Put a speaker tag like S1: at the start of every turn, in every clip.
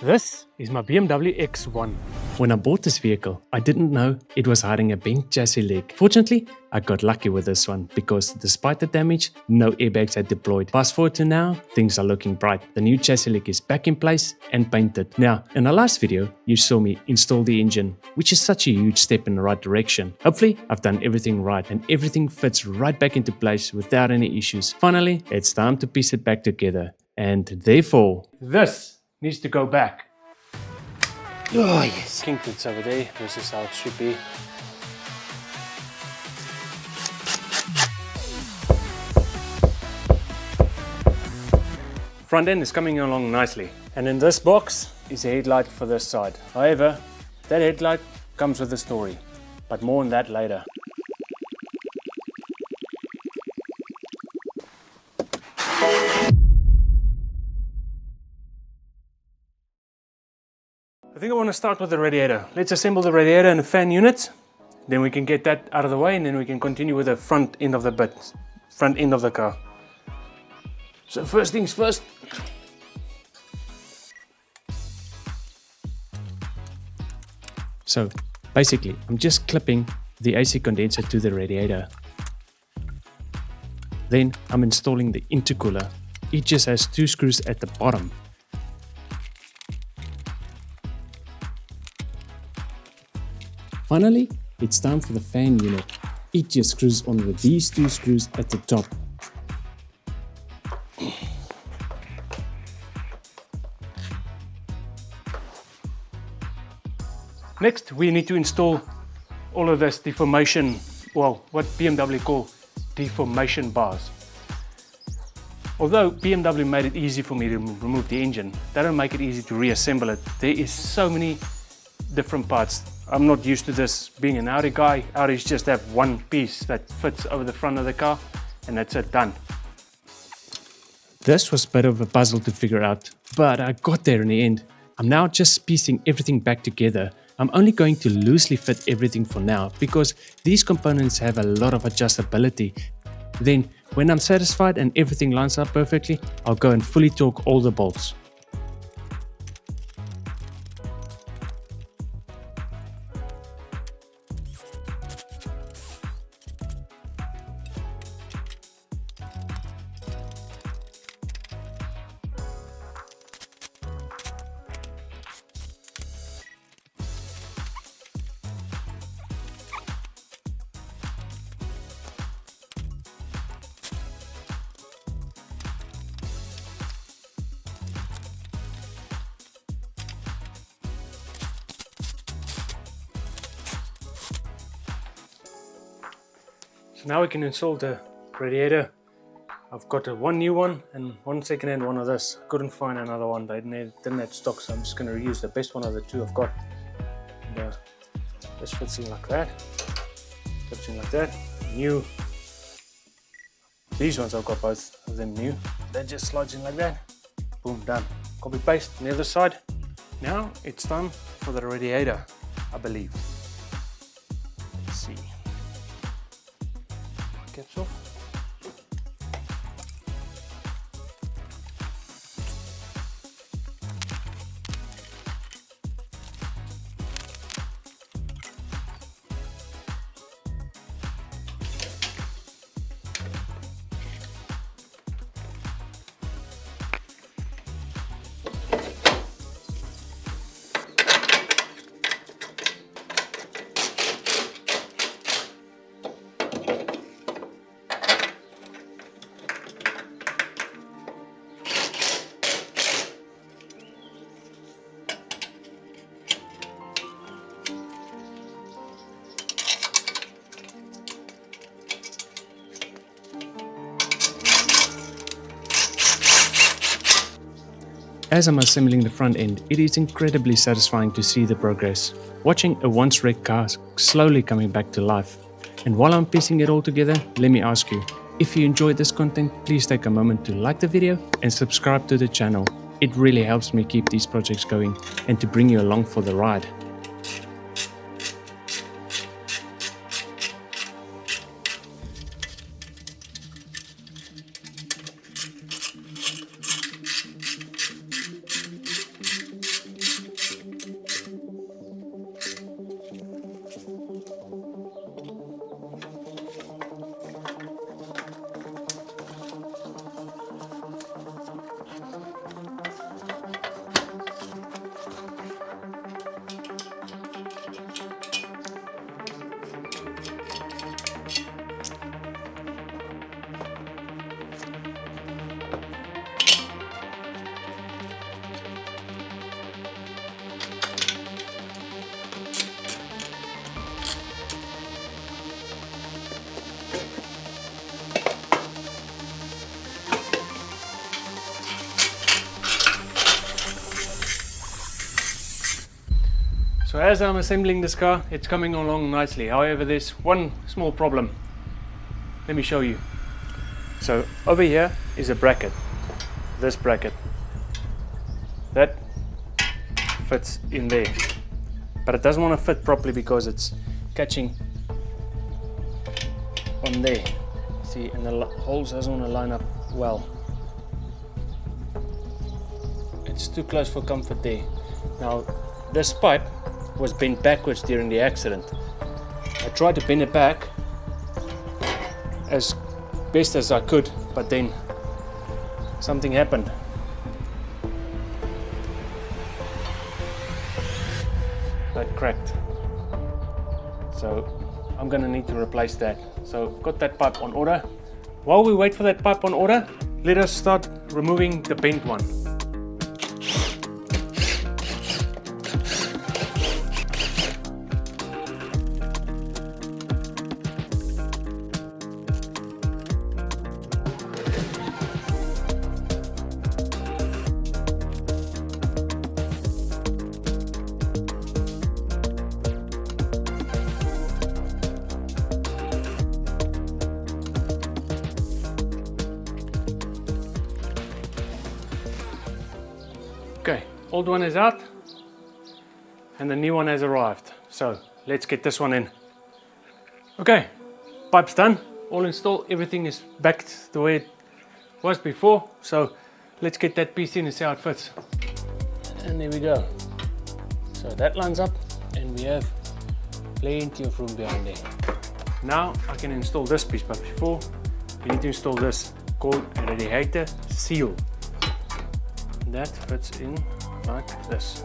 S1: This is my BMW X1.
S2: When I bought this vehicle, I didn't know it was hiding a bent chassis leg. Fortunately, I got lucky with this one because despite the damage, no airbags had deployed. Fast forward to now, things are looking bright. The new chassis leg is back in place and painted. Now, in the last video, you saw me install the engine, which is such a huge step in the right direction. Hopefully, I've done everything right and everything fits right back into place without any issues. Finally, it's time to piece it back together. And therefore,
S1: This needs to go back.
S2: oh yes.
S1: Kinked it's over there. This is how it should be. Front end is coming along nicely. And in this box is a headlight for this side. However, that headlight comes with a story, but more on that later. I think I want to start with the radiator. Let's assemble the radiator and the fan unit. Then we can get that out of the way and then we can continue with the front end of the car. So first things first.
S2: So basically, I'm just clipping the AC condenser to the radiator. Then I'm installing the intercooler. It just has 2 screws at the bottom. Finally, it's time for the fan unit. It just screws on with these 2 screws at the top.
S1: Next, we need to install all of this deformation, well, what BMW call deformation bars. Although BMW made it easy for me to remove the engine, they don't make it easy to reassemble it. There is so many different parts. I'm not used to this being an Audi guy. Audis just have one piece that fits over the front of the car and that's it, done.
S2: This was a bit of a puzzle to figure out, but I got there in the end. I'm now just piecing everything back together. I'm only going to loosely fit everything for now because these components have a lot of adjustability. Then, when I'm satisfied and everything lines up perfectly, I'll go and fully torque all the bolts.
S1: So now we can install the radiator. I've got one new one and one second-hand one of this. Couldn't find another one. They didn't have stock, so I'm just going to reuse the best one of the two I've got. And, this fits in like that. Fits in like that. New. These ones I've got both of them new. That just slides in like that. Boom, done. Copy paste on the other side. Now it's time for the radiator, I believe. Let's see. Caps off.
S2: As I'm assembling the front end, it is incredibly satisfying to see the progress, watching a once wrecked car slowly coming back to life. And while I'm piecing it all together, let me ask you, if you enjoyed this content, please take a moment to like the video and subscribe to the channel. It really helps me keep these projects going and to bring you along for the ride.
S1: So as I'm assembling this car, it's coming along nicely. However, there's one small problem. Let me show you. So over here is a bracket, this bracket. That fits in there. But it doesn't want to fit properly because it's catching on there. See, and the holes doesn't want to line up well. It's too close for comfort there. Now, this pipe was bent backwards during the accident. I tried to bend it back as best as I could, but then something happened. That cracked. So I'm gonna need to replace that. So I've got that pipe on order. While we wait for that pipe on order, let us start removing the bent one. Okay, old one is out and the new one has arrived. So let's get this one in. Okay, pipe's done, all installed, everything is back the way it was before. So let's get that piece in and see how it fits. And there we go. So that lines up and we have plenty of room behind there. Now I can install this piece, but before we need to install this called a radiator seal. That fits in like this.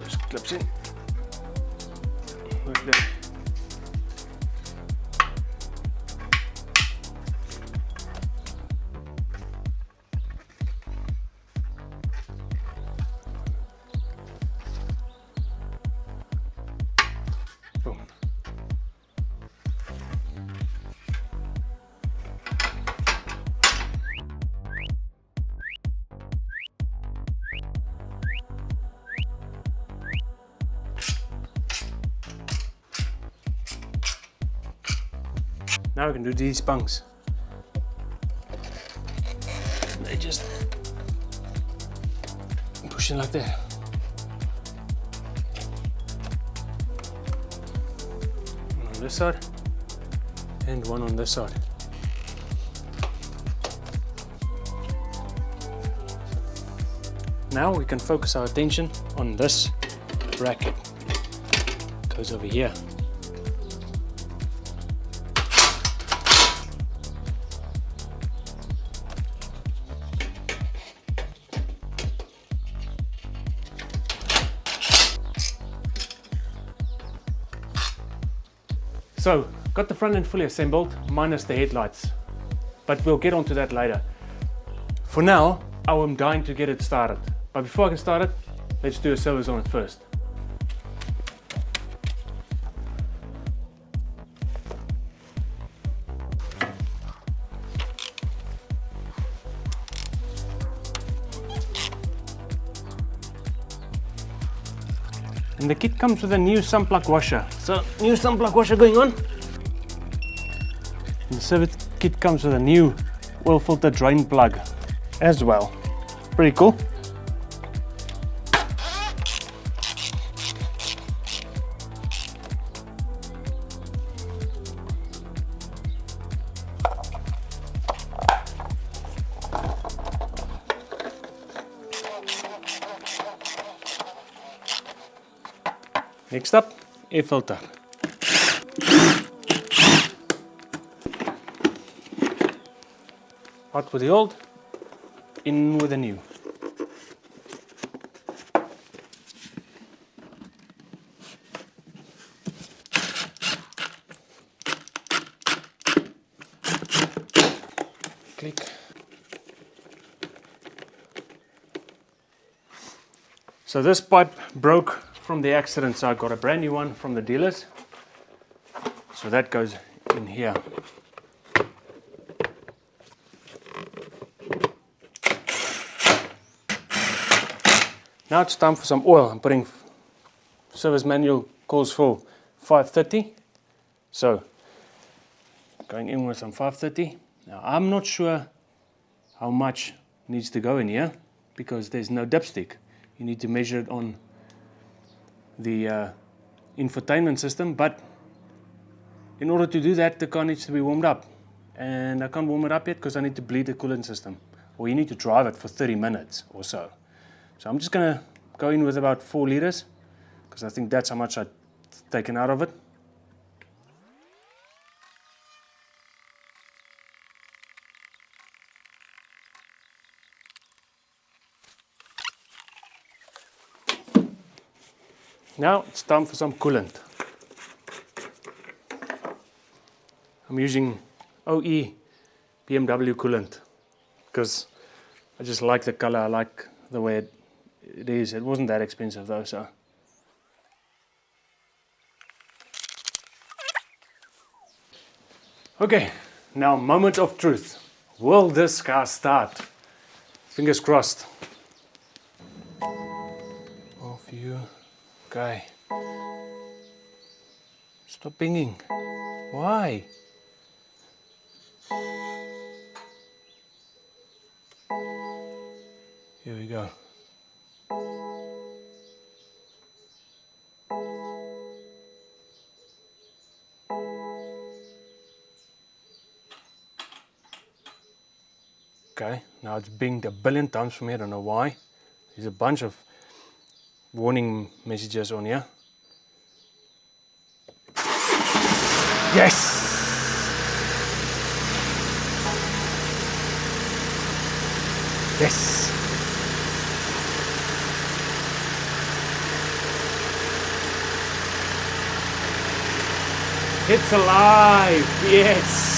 S1: Just clips in like that. Boom. Now we can do these bunks. They just push in like that. One on this side and one on this side. Now we can focus our attention on this bracket. Goes over here. So, got the front end fully assembled, minus the headlights, but we'll get onto that later. For now, I am dying to get it started, but before I can start it, let's do a service on it first. And the kit comes with a new sun plug washer. So, new sun plug washer going on. And the service kit comes with a new oil filter drain plug as well. Pretty cool. Next up, air filter. Out with the old, in with the new. Click. So this pipe broke from the accident, so I got a brand new one from the dealers. So that goes in here. Now it's time for some oil. I'm putting service manual calls for 530. So going in with some 530. Now I'm not sure how much needs to go in here because there's no dipstick. You need to measure it on the infotainment system, but in order to do that the car needs to be warmed up, and I can't warm it up yet because I need to bleed the coolant system, or you need to drive it for 30 minutes or so. So I'm just going to go in with about 4 liters because I think that's how much I've taken out of it. Now it's time for some coolant. I'm using OE BMW coolant because I just like the color, I like the way it is. It wasn't that expensive though, so. Okay, now moment of truth. Will this car start? Fingers crossed. Off you. Okay. Stop pinging. Why? Here we go. Okay, now it's binged a billion times for me, I don't know why. There's a bunch of warning messages on here. Yes! Yes! It's alive! Yes!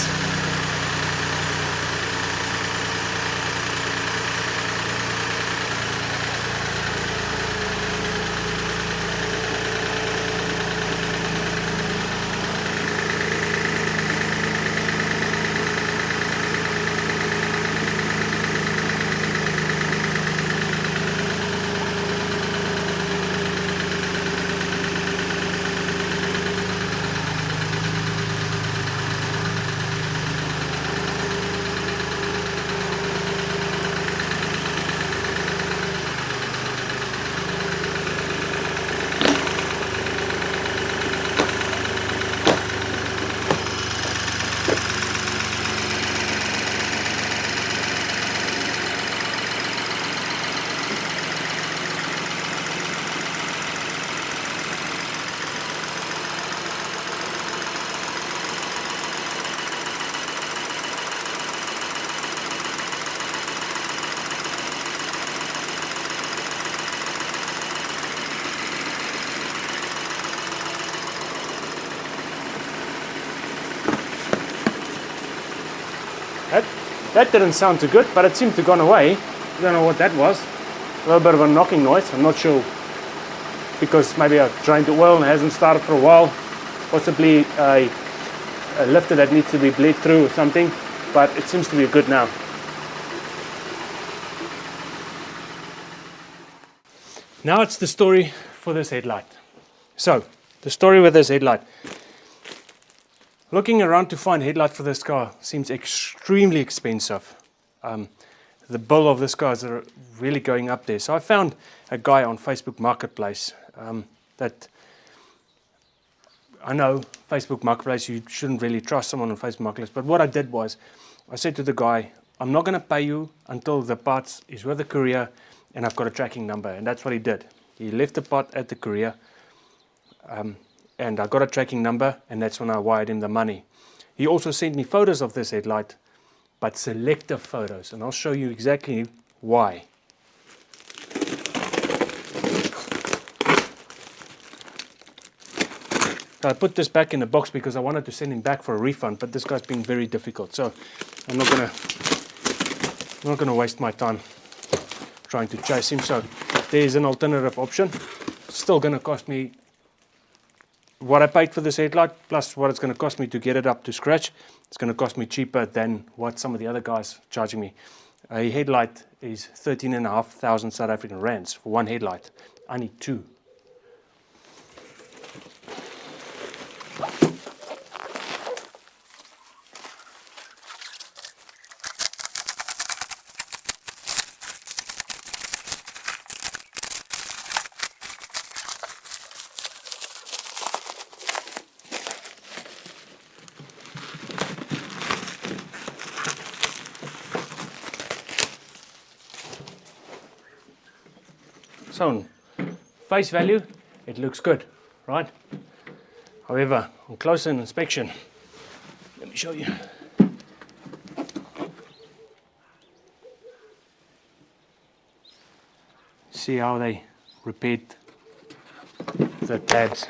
S1: That didn't sound too good, but it seemed to have gone away. I don't know what that was. A little bit of a knocking noise. I'm not sure, because maybe I've drained the oil and it hasn't started for a while. Possibly a lifter that needs to be bled through or something, but it seems to be good now. Now it's the story for this headlight. So, the story with this headlight. Looking around to find headlight for this car seems extremely expensive. The bill of this car is really going up there. So I found a guy on Facebook Marketplace that I know Facebook Marketplace, you shouldn't really trust someone on Facebook Marketplace. But what I did was I said to the guy, I'm not going to pay you until the part is with the courier and I've got a tracking number. And that's what he did. He left the part at the courier. And I got a tracking number, and that's when I wired him the money. He also sent me photos of this headlight, but selective photos, and I'll show you exactly why. I put this back in the box because I wanted to send him back for a refund, but this guy's been very difficult, so I'm not gonna waste my time trying to chase him. So there's an alternative option. It's still gonna cost me what I paid for this headlight, plus what it's going to cost me to get it up to scratch. It's going to cost me cheaper than what some of the other guys are charging me. A headlight is 13,500 South African rands for one headlight. I need two. So on face value, it looks good, right? However, on closer inspection, let me show you. See how they repaired the tabs.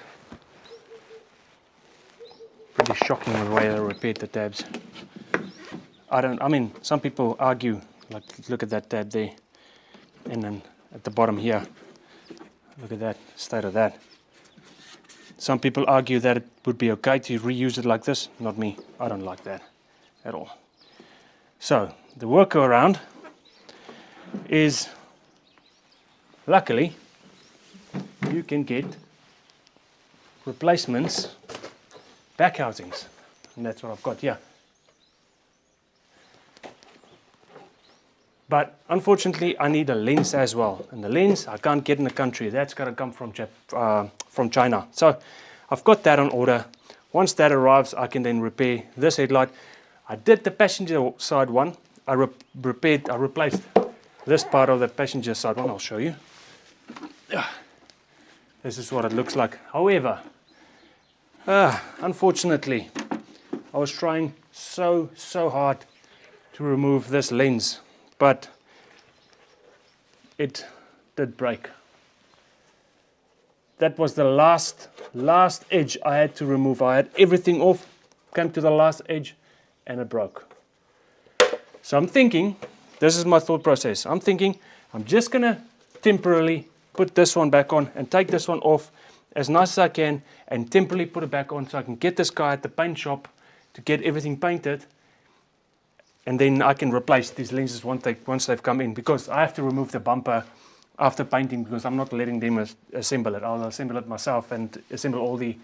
S1: Pretty shocking the way they repaired the tabs. I mean, some people argue, like, look at that tab there, and then at the bottom here, look at that, state of that. Some people argue that it would be okay to reuse it like this. Not me, I don't like that at all. So, the workaround is, luckily, you can get replacements, back housings, and that's what I've got here. But unfortunately, I need a lens as well, and the lens I can't get in the country. That's got to come from China. So I've got that on order. Once that arrives, I can then repair this headlight. I did the passenger side one. I replaced this part of the passenger side one. I'll show you. This is what it looks like. However, unfortunately, I was trying so hard to remove this lens, but it did break. That was the last edge I had to remove. I had everything off, came to the last edge, and it broke. So I'm thinking, this is my thought process. I'm thinking, I'm just gonna temporarily put this one back on and take this one off as nice as I can and temporarily put it back on so I can get this guy at the paint shop to get everything painted. And then I can replace these lenses once they've come in, because I have to remove the bumper after painting, because I'm not letting them assemble it. I'll assemble it myself and assemble all the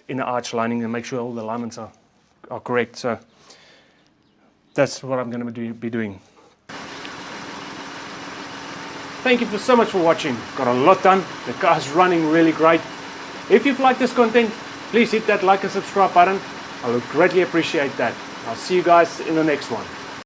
S1: inner arch lining and make sure all the alignments are correct. So that's what I'm going to be doing. Thank you so much for watching. Got a lot done. The car's running really great. If you've liked this content, please hit that like and subscribe button. I would greatly appreciate that. I'll see you guys in the next one.